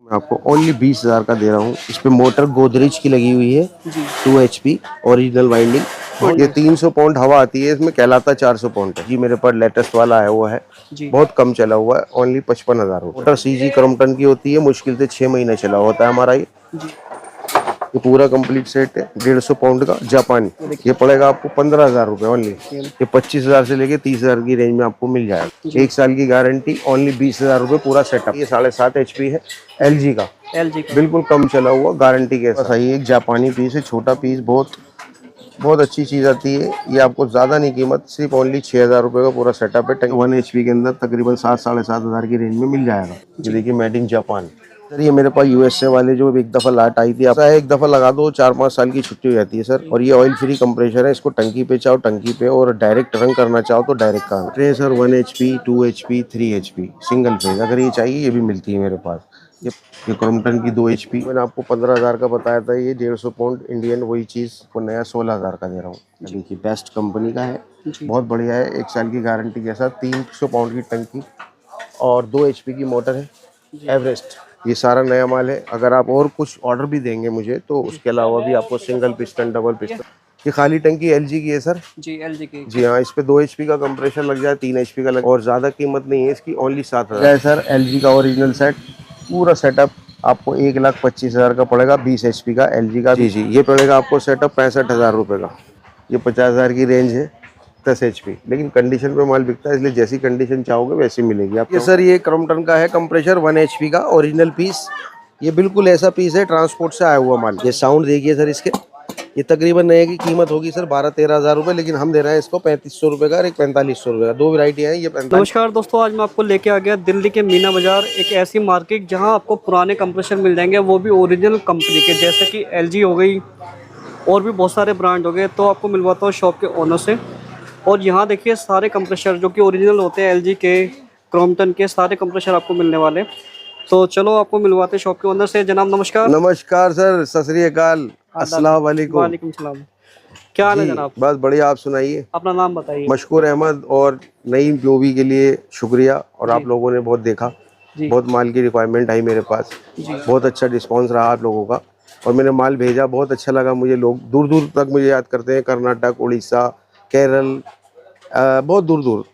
मैं आपको ओनली 20,000 का दे रहा हूँ। इस पे मोटर गोदरेज की लगी हुई है, 2 HP ओरिजिनल वाइंडिंग। ये 300 पाउंड हवा आती है, इसमें कहलाता 400 पाउंड है जी। मेरे पास लेटेस्ट वाला है वो है, बहुत कम चला हुआ है, ओनली 55,000 मोटर CG क्रॉम्पटन की होती है, मुश्किल से 6 महीने चला होता है हमारा ये पूरा कंप्लीट सेट है 150 पाउंड का जापानी। ये पड़ेगा आपको 15,000 रुपए ओनली। ये 25,000 से लेके 30,000 की रेंज में आपको मिल जाएगा। 1 साल की गारंटी, ओनली 20,000 रुपए पूरा सेटअप। ये 7.5 HP है, LG का बिल्कुल कम चला हुआ, गारंटी के साथ। सही, एक जापानी पीस है, छोटा पीस, बहुत अच्छी चीज आती है। ये आपको ज्यादा नहीं कीमत, सिर्फ ओनली 6,000 रुपए का पूरा सेटअप है। 1 HP के अंदर तकरीबन 7-7,500 की रेंज में मिल जाएगा। ये देखिए मेड इन जापान। सर ये मेरे पास USA वाले जो एक दफा लाट आई थी, ऐसा है एक दफा लगा दो 4-5 साल की छुट्टी हो जाती है सर। और ये ऑयल फ्री कंप्रेसर है, इसको टंकी पे चाहो टंकी पे, और डायरेक्ट रन करना चाहो तो डायरेक्ट काम है sir. 1 HP, 2 HP, 3 HP single phase, अगर ये चाहिए ये भी मिलती है मेरे पास। ये क्रॉम्पटन की 2 HP मैंने आपको 15,000 का बताया था, ये 150 पाउंड इंडियन, वही चीज को नया 16,000 का दे रहा हूँ। देखिए बेस्ट कंपनी का है, बहुत बढ़िया है, 1 साल की गारंटी के साथ, 300 पाउंड की टंकी और 2 HP की मोटर है एवरेस्ट। ये सारा नया माल है। अगर आप और कुछ ऑर्डर भी देंगे मुझे तो उसके अलावा भी आपको सिंगल पिस्टन, डबल पिस्टन। ये खाली टंकी LG की है सर जी, LG की जी हाँ। इस पे 2 HP का कंप्रेसर लग जाए, 3 HP का लग, और ज्यादा कीमत नहीं है इसकी, ओनली 7,000 है सर। LG का ओरिजिनल सेट, पूरा सेटअप आपको 1,25,000 का पड़ेगा। 20 HP का LG का जी। ये पड़ेगा आपको सेटअप 65,000 रुपए का। ये 50,000 की रेंज है, 10 HP, लेकिन कंडीशन पे माल बिकता है, इसलिए जैसी कंडीशन चाहोगे वैसी मिलेगी आपको। ये सर ये क्रॉम्पटन का है कंप्रेसर, 1 HP का ओरिजिनल पीस। ये बिल्कुल ऐसा पीस है ट्रांसपोर्ट से आया हुआ माल। ये साउंड देखिए सर इसके। ये तकरीबन नए की कीमत होगी सर 12-13,000 रुपए, लेकिन हम दे रहे हैं इसको 3,500 रुपए का और एक 4,500 रुपए का। 2 वैरायटी है ये। नमस्कार दोस्तों, आज मैं आपको लेके आ गया दिल्ली के मीना बाजार, एक ऐसी मार्केट जहां आपको पुराने कंप्रेसर मिल जाएंगे, वो भी ओरिजिनल कंपनी के, जैसे कि LG हो गई और भी बहुत सारे ब्रांड हो गए। तो आपको मिलवाता हूँ शॉप के ओनर से। और यहाँ देखिए सारे कंप्रेसर जो कि ओरिजिनल होते हैं, LG के, क्रॉम्पटन के, सारे कंप्रेसर आपको मिलने वाले। तो चलो आपको मिलवाते शॉप के ओनर से। जनाब नमस्कार। नमस्कार सर, सत श्री अकाल, अस्सलाम वालेकुम। वालेकुम सलाम। क्या हाल है जनाब? बस बढ़िया, आप सुनाइए। अपना नाम बताइए। मशकूर अहमद। और नई मूवी के लिए शुक्रिया, और आप लोगों ने बहुत देखा, बहुत माल की रिक्वायरमेंट आई मेरे पास, बहुत अच्छा रिस्पांस रहा आप लोगों का, और मैंने माल भेजा, बहुत अच्छा लगा मुझे। लोग दूर दूर तक मुझे याद करते हैं, कर्नाटक, उड़ीसा, केरल, बहुत दूर दूर।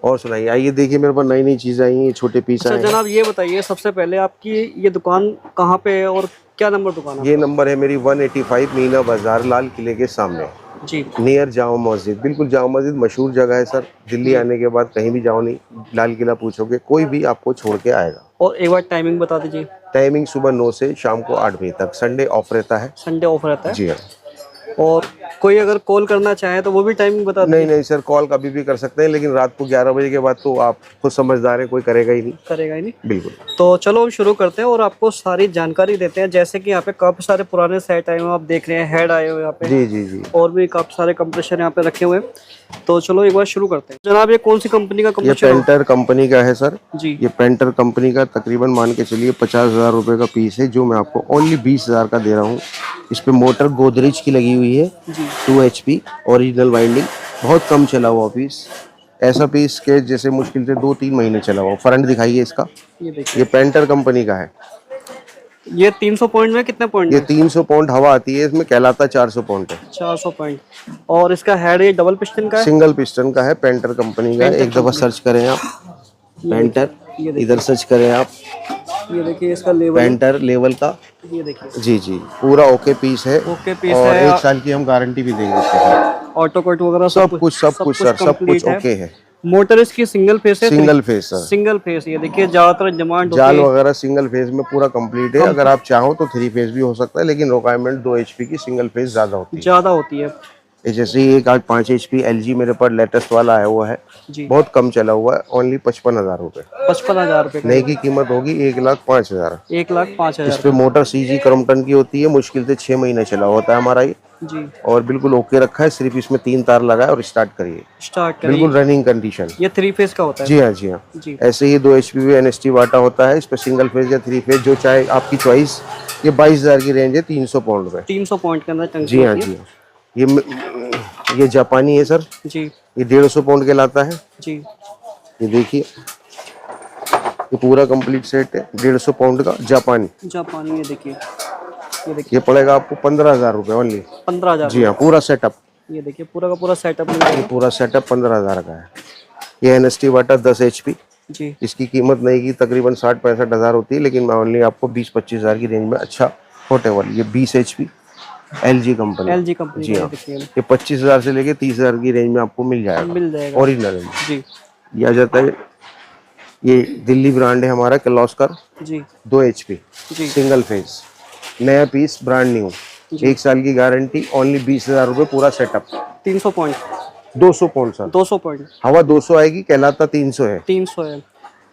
और सुनाइए, आइए देखिए मेरे पास नई नई चीज़ें आई हैं, छोटे पीस आए हैं। जनाब ये बताइए सबसे पहले आपकी ये दुकान कहाँ पे है और क्या नंबर दुकान है? ये नंबर है मेरी 185 मीना बाजार, लाल किले के सामने जी, नियर जामा मस्जिद। बिल्कुल जामा मस्जिद मशहूर जगह है सर। दिल्ली आने के बाद कहीं भी जाओ नहीं, लाल किला पूछोगे, कोई भी आपको छोड़ के आएगा। और एक बार टाइमिंग बता दीजिए। टाइमिंग सुबह 9 से शाम को 8 बजे तक। संडे ऑफ रहता है। संडे ऑफ रहता है जी हाँ। और कोई अगर कॉल करना चाहे तो वो भी टाइमिंग बता दीजिए। नहीं सर, कॉल कभी भी कर सकते हैं, लेकिन रात को 11 बजे के बाद तो आप खुद समझदार हैं, कोई करेगा ही नहीं। बिल्कुल। तो चलो हम शुरू करते हैं और आपको सारी जानकारी देते हैं। जैसे कि यहाँ पे काफी सारे पुराने सेट आए हुए हैं, आप देख रहे हैं, हेड आए हुए यहाँ पे। जी। और भी काफी सारे कंप्रेसर यहाँ पे रखे हुए हैं। तो चलो एक बार शुरू करते हैं। जनाब ये कौन सी कंपनी का कंप्रेसर? ये पेंटर कंपनी का है सर जी। ये पेंटर कंपनी का तकरीबन मान के चलिए 50,000 रुपए का पीस है, जो मैं आपको ओनली 20,000 का दे रहा हूँ। इस पे मोटर गोदरेज की लगी हुई है, 2 HP ओरिजिनल वाइंडिंग, बहुत कम चला हुआ पीस। ऐसा पीस के जैसे मुश्किल से 2-3 महीने चला हुआ। फ्रंट दिखाइए इसका, ये पेंटर कंपनी का है। ये 300 पॉइंट में कितने पॉइंट? ये 300 पाउंड हवा आती है, इसमें कहलाता 400 पाउंड है। 400 पॉइंट। और इसका हेड ये डबल पिस्टन का है? सिंगल पिस्टन का है, पेंटर कंपनी का है। एक दफा सर्च करें आप पेंटर, इधर सर्च करें आप, ये देखिए इसका लेवल, पेंटर लेवल का, ये देखिए। जी पूरा ओके पीस है। ओके पीस और है। 1 साल की हम गारंटी भी देंगे इसके साथ। ऑटो कट वगैरह सब कुछ सर, सब कुछ ओके है। मोटर इसकी सिंगल फेस है? Single phase sir, single phase. ये देखिए ज्यादातर डिमांड जाल वगैरह सिंगल फेस में पूरा कंप्लीट है। अगर आप चाहो तो 3 फेस भी हो सकता है, लेकिन रिक्वायरमेंट 2 HP की सिंगल फेस ज्यादा होती है। जैसे ही एक आज 5 HP LG मेरे पास लेटेस्ट वाला है, वो है बहुत कम चला हुआ है, ओनली 55,000 रुपए। 55,000 रुपए नई की कीमत होगी 1,05,000। 1,05,000। इस पे मोटर CG क्रॉम्पटन की होती है, मुश्किल से 6 महीने चला होता है हमारा ये जी। और बिल्कुल ओके रखा है, सिर्फ इसमें 3 तार लगा है। और स्टार्ट करिए, बिल्कुल रनिंग कंडीशन। ये 3 फेज का होता है? जी हाँ जी। ऐसे ही 2 HP NST वाटा होता है। इस पे सिंगल फेज या 3 फेज, जो चाहे आपकी चॉइस। ये 22,000 की रेंज है, 300 पाउंड में। 300 पॉइंट के अंदर टंकी? जी हाँ। ये जापानी है सर जी। ये 150 पाउंड के लाता है जी। ये देखिए, ये पूरा कंप्लीट सेट है 150 पाउंड का जापानी। जापानी, ये देखिए ये पड़ेगा आपको 15,000 रुपये ओनली। 15,000। जी हाँ, पूरा सेटअप। ये देखिए पूरा का पूरा सेटअप मिल ये जाएगा। पूरा सेटअप 15,000 का है। ये NST वाटर 10 HP। जी इसकी कीमत नहीं की तकरीबन 60-65 हज़ार होती है, लेकिन मैं ओनली आपको 20-25 हज़ार की रेंज में अच्छा पोर्टेबल, ये 20 HP LG company. LG company जी का, हाँ, ये देखिए ये 25,000 से लेके 30,000 की रेंज में आपको मिल जाएगा ओरिजिनल। जी ये आ जाता है, ये दिल्ली ब्रांड है हमारा किर्लोस्कर, जी 2 HP जी सिंगल फेज, नया पीस, ब्रांड न्यू, 1 साल की गारंटी, ओनली 20,000 रुपये पूरा setup. 300 point, 200 pound sir, 200 point, हवा 200 आएगी, कहलाता 300 है। 300 है,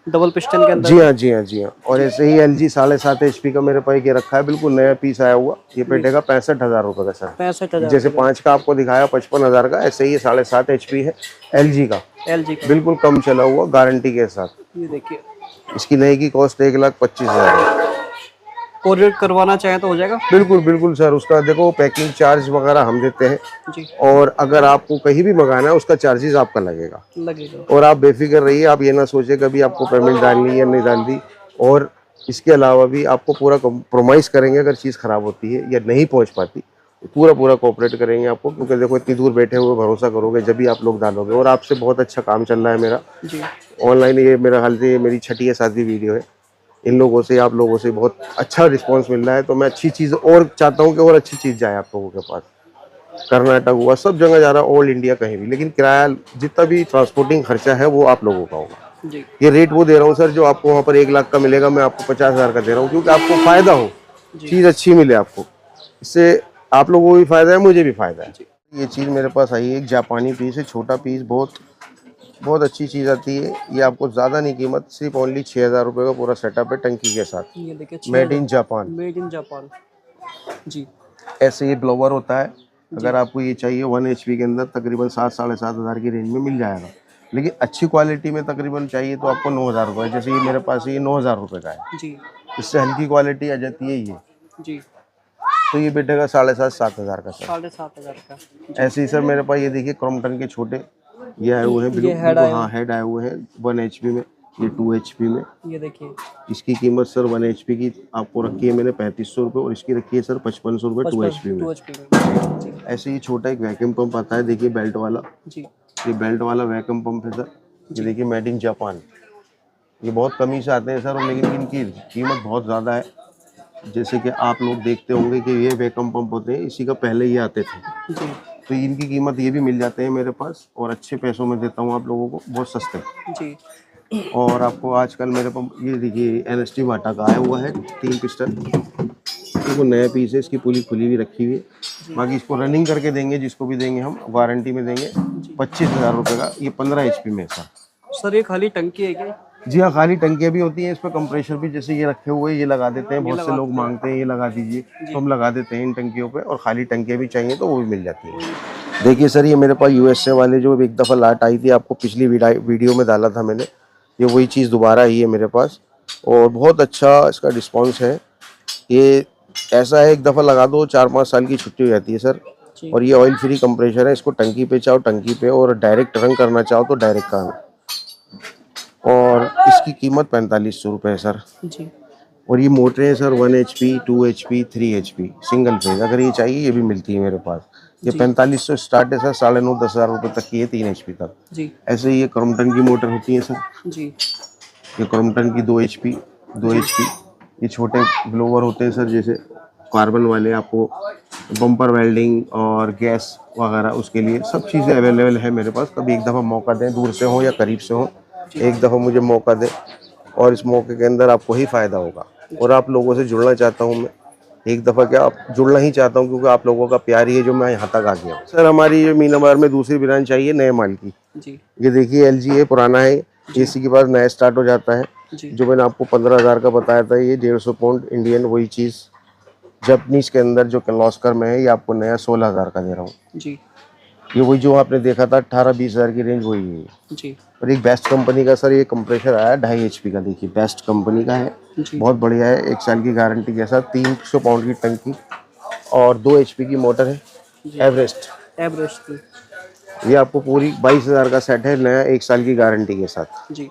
डबल पिस्टन के अंदर। जी हाँ, जी हाँ, जी हाँ। और ऐसे ही LG 7.5 HP का मेरे पास ये रखा है, बिल्कुल नया पीस आया हुआ। ये पेटेगा 65,000 रुपये का सर। 65,000। जैसे 5 का आपको दिखाया 55,000 का, ऐसे ही 7.5 HP है LG का, LG का, बिल्कुल कम चला हुआ गारंटी के साथ। ये देखिए। इसकी नई की कॉस्ट 1,25,000 है। कोरियर करवाना चाहें तो हो जाएगा? बिल्कुल बिल्कुल सर, उसका देखो पैकिंग चार्ज वगैरह हम देते हैं, जी और अगर आपको कहीं भी मंगाना है उसका चार्जेस आपका लगेगा। लगेगा। और आप बेफिक्र रहिए, आप ये ना सोचे कभी आपको पेमेंट डालनी है या नहीं डालनी। और इसके अलावा भी आपको पूरा कॉम्प्रोमाइज करेंगे, अगर चीज़ खराब होती है या नहीं पहुंच पाती पूरा पूरा कोऑपरेट करेंगे आपको, क्योंकि देखो इतनी दूर बैठे हुए भरोसा करोगे जब भी आप लोग डालोगे। और आपसे बहुत अच्छा काम चल रहा है मेरा जी ऑनलाइन। ये मेरा हाल से मेरी 6ठी या 7वीं वीडियो है। इन लोगों से, आप लोगों से बहुत अच्छा रिस्पांस मिल रहा है, तो मैं अच्छी चीज़ और चाहता हूँ कि और अच्छी चीज़ जाए आप लोगों के पास। कर्नाटक हुआ, सब जगह जा रहा है, ऑल इंडिया कहीं भी, लेकिन किराया जितना भी ट्रांसपोर्टिंग खर्चा है वो आप लोगों का होगा। जी ये रेट वो दे रहा हूँ सर, जो आपको वहाँ पर 1 लाख का मिलेगा, मैं आपको 50,000 का दे रहा हूँ, क्योंकि आपको फ़ायदा हो, चीज़ अच्छी मिले आपको। इससे आप लोगों को भी फ़ायदा है, मुझे भी फ़ायदा है। ये चीज़ मेरे पास आई है, एक जापानी पीस है, छोटा पीस, बहुत बहुत अच्छी चीज़ आती है। ये आपको ज़्यादा नहीं कीमत, सिर्फ ओनली 6,000 रुपये का पूरा सेटअप है टंकी के साथ। ये देखिए, made in Japan. Made in Japan. जी ऐसे ये ब्लोवर होता है, अगर आपको ये चाहिए 1 HP के अंदर तकरीबन 7-7.5 हज़ार की रेंज में मिल जाएगा। लेकिन अच्छी क्वालिटी में तकरीबन चाहिए तो आपको 9,000 रुपये, जैसे ये मेरे पास ये 9,000 रुपये का है। जी इससे हल्की क्वालिटी आ जाती है ये, जी तो ये बैठेगा 7,500-7 हज़ार का सर। 7,500 का। ऐसे ही सर मेरे पास ये देखिए क्रॉम्पटन के छोटे ये आए हुए हैं, बिल्कुल हाँ हेड आए हुए हैं 1 HP में, ये 2 HP में। ये देखिए, इसकी कीमत सर 1 HP की आपको रखी है मैंने 3500 रुपये, और इसकी रखी है सर 5500 रुपये 2 HP में। 2 HP में। जी ऐसे ही छोटा एक वैक्यूम पंप आता है, देखिए बेल्ट वाला। जी ये बेल्ट वाला वैक्यूम पंप है सर, ये देखिए मेड इन जापान। ये बहुत कमी से आते हैं सर, लेकिन इनकी कीमत बहुत ज़्यादा है। जैसे कि आप लोग देखते होंगे कि ये वैक्यूम पंप होते हैं, इसी का पहले ये आते थे, जी तो इनकी कीमत ये भी मिल जाते हैं मेरे पास, और अच्छे पैसों में देता हूँ आप लोगों को, बहुत सस्ते। जी और आपको आजकल मेरे पास ये देखिए NST बाटा का आया हुआ है 3 पिस्टन, वो नया पीस है, इसकी पुली खुली हुई रखी हुई है। बाकी इसको रनिंग करके देंगे, जिसको भी देंगे हम वारंटी में देंगे 25,000 रुपये का। ये 15 HP में है सर। ये खाली टंकी है क्या? जी हाँ, खाली टंकियाँ भी होती हैं, इस पर कंप्रेशर भी जैसे ये रखे हुए ये लगा देते हैं। बहुत से लोग मांगते हैं ये लगा दीजिए, तो हम लगा देते हैं इन टंकियों पे। और खाली टंकियाँ भी चाहिए तो वो भी मिल जाती है। देखिए सर, ये मेरे पास USA वाले जो एक दफ़ा लाट आई थी, आपको पिछली वीडियो में डाला था मैंने, ये वही चीज़ दोबारा आई है मेरे पास, और बहुत अच्छा इसका रिस्पॉन्स है। ये ऐसा है, एक दफ़ा लगा दो 4-5 साल की छुट्टी हो जाती है सर। और ये ऑयल फ्री कंप्रेशर है, इसको टंकी पे चाहो टंकी पे, और डायरेक्ट रन करना चाहो तो डायरेक्ट का। और इसकी कीमत 4500 रुपये है सर। जी और ये मोटरें हैं sir 1 HP, 2 HP, 3 HP single phase, अगर ये चाहिए ये भी मिलती है मेरे पास। ये 4500 स्टार्ट है सर, 9,500 10,000 रुपये तक की है 3 HP तक। जी ऐसे ही ये क्रॉम्पटन की मोटर होती है सर, जी ये क्रॉम्पटन की 2 HP, 2 HP। ये छोटे ब्लोवर होते हैं सर, जैसे कार्बन वाले, आपको बम्पर वेल्डिंग और गैस वगैरह उसके लिए सब चीज़ें अवेलेबल है मेरे पास। कभी एक दफ़ा मौका दें, दूर से हो या करीब से हो, एक दफ़ा मुझे मौका दें, और इस मौके के अंदर आपको ही फ़ायदा होगा। और आप लोगों से जुड़ना चाहता हूँ मैं, एक दफ़ा क्या आप जुड़ना ही चाहता हूँ, क्योंकि आप लोगों का प्यार ही है जो मैं यहाँ तक आ गया हूँ। सर हमारी ये मीना बाजार में दूसरी ब्रांच चाहिए नए माल की। जी ये देखिए LG है, पुराना है, AC के पास नया स्टार्ट हो जाता है। जो मैंने आपको 15,000 का बताया था, ये 150 पाउंड इंडियन वही चीज़ जापानीज के अंदर जो किर्लोस्कर में है, ये आपको नया 16,000 का दे रहा हूँ। जी ये वही जो आपने देखा था 18-20 हज़ार की रेंज वही है। जी और एक बेस्ट कंपनी का सर ये कंप्रेसर आया 2.5 HP का, देखिए बेस्ट कंपनी का है, बहुत बढ़िया है, 1 साल की गारंटी के साथ, 300 पाउंड की टंकी और 2 HP की मोटर है, एवरेस्ट की। ये आपको पूरी 22,000 का सेट है नया, 1 साल की गारंटी के साथ। जी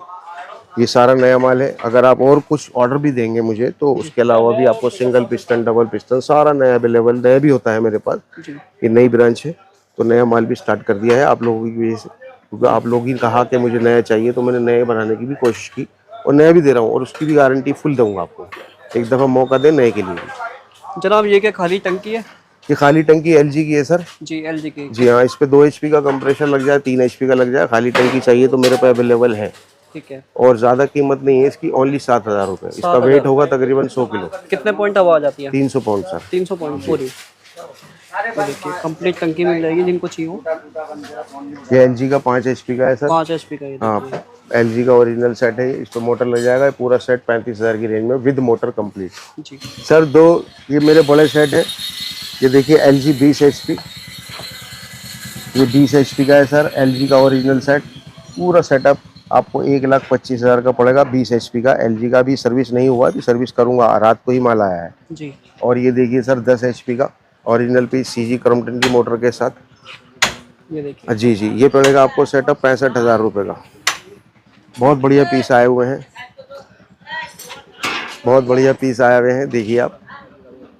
ये सारा नया माल है। अगर आप और कुछ ऑर्डर भी देंगे मुझे तो उसके अलावा भी आपको सिंगल पिस्टन, डबल पिस्टन सारा नया अवेलेबल, नया भी होता है मेरे पास। जी ये नई ब्रांच है तो नया माल भी स्टार्ट कर दिया है आप लोगों की वजह से, क्योंकि आप लोग ही कहा कि मुझे नया चाहिए तो मैंने नए बनाने की भी कोशिश की और नया भी दे रहा हूँ और उसकी भी गारंटी फुल दूंगा आपको। एक दफ़ा मौका दें नए के लिए भी। जनाब ये क्या खाली टंकी है? ये खाली टंकी LG की है सर। जी LG की। जी हाँ, इस पे 2 HP का कंप्रेसर लग जाए, 3 HP का लग जाए। खाली टंकी चाहिए तो मेरे पे अवेलेबल है ठीक है। और ज़्यादा कीमत नहीं है इसकी, ओनली 7,000 रुपये। इसका वेट होगा तकरीबन 100 किलो। कितने पॉइंट हवा आ जाती है? 300 पाउंड सर। 300 पॉइंट पूरी। तो देखिए कंप्लीट टंकी मिल जाएगी जिनको चाहिए हो। ये LG का 5 HP का है सर। 5 HP का ये हाँ, देखिए। LG का ओरिजिनल सेट है। इस पर मोटर लग जाएगा। ये पूरा सेट 35,000 की रेंज में विद मोटर कंप्लीट। जी सर ये मेरे बड़े सेट है। ये देखिए LG 20 HP, ये 20 HP का है सर। LG का ओरिजिनल सेट, पूरा सेटअप आपको 1,25,000 का पड़ेगा। 20 HP का LG का भी सर्विस नहीं हुआ, अभी सर्विस करूंगा, रात को ही माल आया है। जी। और ये देखिए सर 10 HP का ओरिजिनल पीस CG क्रॉम्पटन की मोटर के साथ। ये देखिए। जी जी, ये पड़ेगा आपको सेटअप 65,000 रुपये का। बहुत बढ़िया पीस आए हुए हैं, बहुत बढ़िया पीस आए हुए हैं, देखिए आप।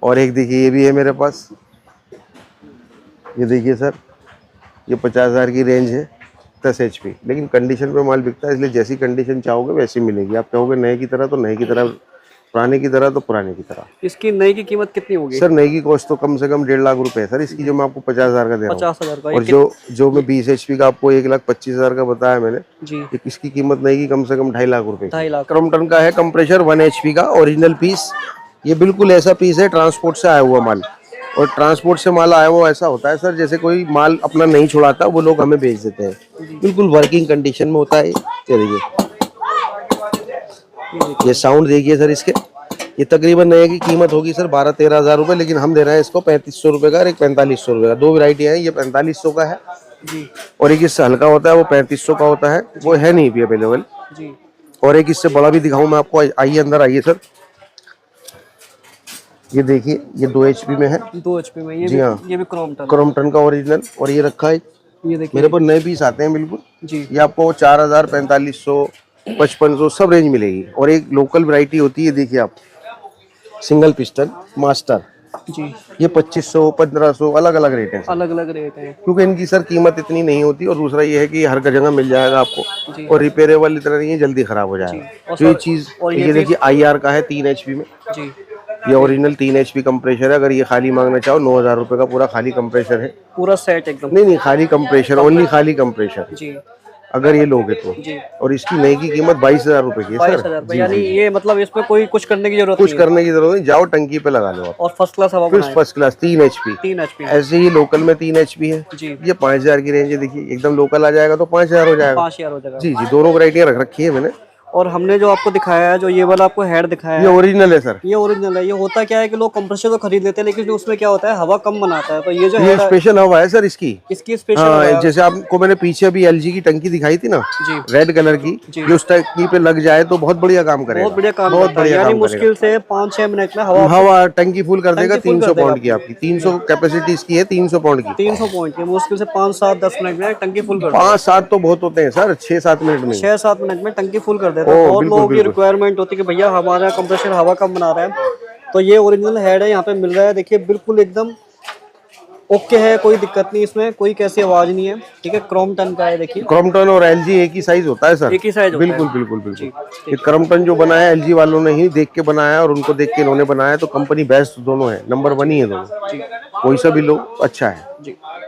और एक देखिए ये भी है मेरे पास, ये देखिए सर, ये 50,000 की रेंज है, 10 HP। लेकिन कंडीशन पे माल बिकता है, इसलिए जैसी कंडीशन चाहोगे वैसी मिलेगी। आप चाहोगे नए की तरह तो नए की तरह, पुराने की तरह तो पुराने की तरह। इसकी नई की कीमत कितनी होगी? सर नई की कॉस्ट तो कम से कम 1.5 लाख रुपए है सर इसकी, जो मैं आपको 50,000 का दे रहा हूँ। 50,000 का। और जो मैं 20 HP का आपको 1,25,000 का बताया मैंने, जी। इसकी कीमत नई की कम से कम 2.5 लाख रुपए। 2.5 लाख। क्रॉम्पटन का है कंप्रेसर 1 HP का ओरिजिनल पीस। ये बिल्कुल ऐसा पीस है ट्रांसपोर्ट से आया हुआ माल, और ट्रांसपोर्ट से माल आया हुआ ऐसा होता है सर जैसे कोई माल अपना नहीं छुड़ाता, वो लोग हमें भेज देते हैं। बिल्कुल वर्किंग कंडीशन में होता है। ये देखिए, ये साउंड देखिए सर इसके। ये तकरीबन नए की कीमत होगी सर 12-13 हज़ार रुपये, लेकिन हम दे रहे हैं इसको 3500 रुपये का और एक 4500 रुपये का। 2 वैरायटियाँ हैं, ये 4500 का है जी। और एक इससे हल्का होता है, वो 3500 का होता है, वो है नहीं भी अवेलेबल। जी। और एक इससे बड़ा भी दिखाऊं मैं आपको, आइए अंदर आइए सर। ये देखिए, ये 2 HP में है। 2 HP में। ये जी भी, हाँ, ये भी क्रॉम्पटन क्रॉम्पटन का ओरिजिनल। और ये रखा है, ये देखिए मेरे पास नए पीस आते हैं बिल्कुल। जी। ये आपको 4,000, 4500, 5500 सब रेंज मिलेगी। और एक लोकल वैरायटी होती है, देखिए आप, सिंगल पिस्टन मास्टर। जी। ये 2500, 1500 अलग अलग रेट है, अलग अलग रेट है क्योंकि इनकी सर कीमत इतनी नहीं होती। और दूसरा ये है कि हर जगह मिल जाएगा आपको, जी। और रिपेयरेबल इतना नहीं है, जल्दी खराब हो जाएगा। और तो ये चीज़, और ये देखिए IR का है 3 HP में। जी। ये ओरिजिनल 3 HP कंप्रेसर है। अगर ये खाली मांगना चाहो 9,000 रुपये का पूरा खाली कंप्रेसर है। पूरा सेट एकदम। नहीं, खाली कंप्रेसर, ओनली खाली कंप्रेसर जी। अगर ये लोगे तो। जी। और इसकी नई की कीमत 22,000 रुपये की है 22,000 सर। रुपये। यानी ये मतलब इसमें कोई कुछ करने की जरूरत कुछ नहीं करने की जरूरत नहीं, जाओ टंकी पे लगा लो आप। और फर्स्ट क्लास हवा फिर बनाए। First class 3 HP। 3 HP। ऐसे ही लोकल में 3 HP है। जी। ये 5,000 की रेंज है। देखिए एकदम लोकल आ जाएगा तो 5,000 हो जाएगा। 5,000 हो जाएगा। जी जी, दोनों वैरायटियाँ रख रखी है मैंने। और हमने जो आपको दिखाया है, जो ये वाला आपको हेड दिखाया ये है, ओरिजिनल है सर। ये ओरिजिनल है। ये होता क्या है कि लोग कंप्रेसर तो खरीद लेते हैं, लेकिन उसमें क्या होता है, हवा कम बनाता है। तो ये जो ये हेड है, स्पेशल हवा है सर इसकी। इसकी स्पेशल हाँ, जैसे आपको मैंने पीछे अभी LG की टंकी दिखाई थी ना, जी। रेड कलर की, ये उस टंकी पे लग जाए तो बहुत बढ़िया काम करेगा। बहुत बढ़िया काम बहुत करता है। बढ़िया यानी काम मुश्किल से 5-6 मिनट में हवा हवा टंकी फुल कर देगा। टंकी फुल 300 कर पाउंड की आपकी, 300 कैपेसिटी इसकी है, 300 पाउंड की। 300 पॉइंट की मुश्किल से 5-7-10 मिनट में टंकी फुल कर 5-7 तो बहुत होते हैं सर, 6-7 मिनट में। 6-7 मिनट में टंकी फुल कर देता है। बहुत लोगों की रिक्वायरमेंट होती है कि भैया हमारा कंप्रेसर हवा कम बना रहा है, तो ये ओरिजिनल हेड है, यहाँ पे मिल रहा है। देखिए बिल्कुल एकदम ओके है, कोई दिक्कत नहीं, इसमें कोई कैसी आवाज नहीं है। ठीक है, क्रॉम्पटन का है। देखिए क्रॉम्पटन और LG एक ही साइज होता है सर। एक ही साइज होता है। बिल्कुल बिल्कुल बिल्कुल। ये क्रॉम्पटन जो बनाया LG वालों ने ही देख के बनाया, और उनको देख के इन्होंने बनाया, तो कंपनी बेस्ट दोनों है, नंबर 1 ही है दोनों। कोई सा भी लो अच्छा है। जी।